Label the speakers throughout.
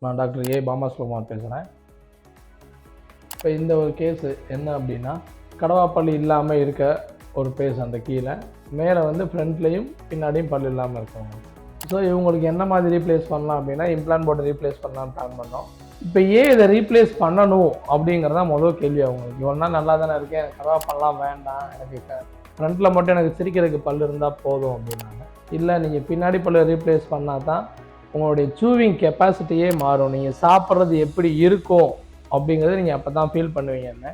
Speaker 1: நான் doctor A பாமாஸ்குமார் பேசுகிறேன். இப்போ இந்த ஒரு கேஸு என்ன அப்படின்னா, கடவாப்பல் இல்லாமல் இருக்க ஒரு பேஷண்ட் கீழே மேலே வந்து ஃப்ரண்ட்லேயும் பின்னாடியும் பல் இல்லாமல் இருக்கவங்க. ஸோ இவங்களுக்கு என்ன மாதிரி ரீப்ளேஸ் பண்ணலாம் அப்படின்னா, இம்ப்ளான்ட் போட்டு ரீப்ளேஸ் பண்ணலான்னு பிளான் பண்ணோம். இப்போ ஏன் இதை ரீப்ளேஸ் பண்ணணும் அப்படிங்கிறதா முதல் கேள்வி அவங்களுக்கு. இவ்வளோ நாள் நல்லா தானே இருக்கேன், எனக்கு கடவாப்பல்லாம் வேண்டாம், எனக்கு ஃப்ரண்ட்டில் மட்டும் எனக்கு சிரிக்கிறதுக்கு பல் இருந்தால் போதும் அப்படின்னாங்க. இல்லை, நீங்கள் பின்னாடி பல்லை ரீப்ளேஸ் பண்ணால் தான் உங்களுடைய சூவிங் கெப்பாசிட்டியே மாறும், நீங்கள் சாப்பிட்றது எப்படி இருக்கும் அப்படிங்கிறத நீங்கள் அப்போ தான் ஃபீல் பண்ணுவீங்கன்னு.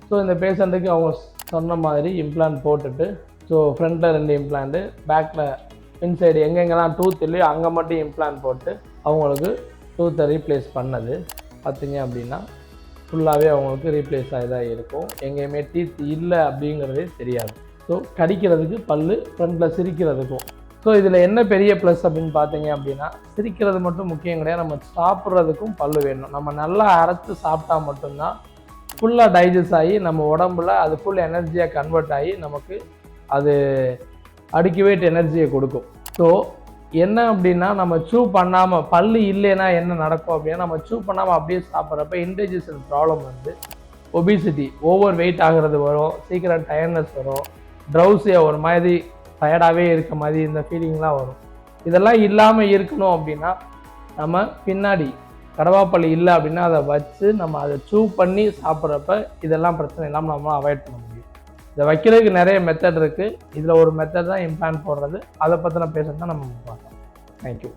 Speaker 1: ஸோ இந்த பேஷண்ட்டுக்கு அவங்க சொன்ன மாதிரி இம்ப்ளான்ட் போட்டுட்டு, ஸோ ஃப்ரண்ட்டில் 2 இம்ப்ளான்ட்டு, பேக்கில் இன்சைடு எங்கெங்கெல்லாம் டூத் இல்லையோ அங்கே மட்டும் இம்ப்ளான்ட் போட்டு அவங்களுக்கு டூத்தை ரீப்ளேஸ் பண்ணது பார்த்திங்க அப்படின்னா ஃபுல்லாகவே அவங்களுக்கு ரீப்ளேஸ் ஆகி தான் இருக்கும். எங்கேயுமே டீத் இல்லை அப்படிங்கிறதே தெரியாது. ஸோ கடிக்கிறதுக்கு பல், ஃப்ரண்ட்டில் சிரிக்கிறதுக்கும். ஸோ இதில் என்ன பெரிய ப்ளஸ் அப்படின்னு பார்த்தீங்க அப்படின்னா, சிரிக்கிறது மட்டும் முக்கியம் கிடையாது, நம்ம சாப்பிட்றதுக்கும் பல் வேணும். நம்ம நல்லா அரைச்சி சாப்பிட்டா மட்டும்தான் ஃபுல்லாக டைஜஸ்ட் ஆகி நம்ம உடம்புல அது ஃபுல் எனர்ஜியாக கன்வெர்ட் ஆகி நமக்கு அது அடிக்குவேட் எனர்ஜியை கொடுக்கும். ஸோ என்ன அப்படின்னா, நம்ம சூ பண்ணாமல் பல் இல்லைன்னா என்ன நடக்கும் அப்படின்னா, நம்ம சூ பண்ணாமல் அப்படியே சாப்பிட்றப்ப இன்டைஜஷன் ப்ராப்ளம் வந்து ஒபிசிட்டி, ஓவர் வெயிட் ஆகிறது வரும், சீக்கிரம் டயர்ட்னஸ் வரும், ட்ரௌசியாக ஒரு மாதிரி டயர்டாகவே இருக்க மாதிரி இந்த ஃபீலிங்லாம் வரும். இதெல்லாம் இல்லாமல் இருக்கணும் அப்படின்னா நம்ம பின்னாடி கடவாப்பல் இல்லை அப்படின்னா அதை வச்சு நம்ம அதை சூ பண்ணி சாப்பிட்றப்ப இதெல்லாம் பிரச்சனை இல்லாமல் நம்மளால் அவாய்ட் பண்ண முடியும். இதை வைக்கிறதுக்கு நிறைய மெத்தட் இருக்குது. இதில் ஒரு மெத்தட் தான் இம்ப்ளான்ட் போடுறது. அதை பற்றின பேச தான் நம்ம பார்க்கலாம். தேங்க்யூ.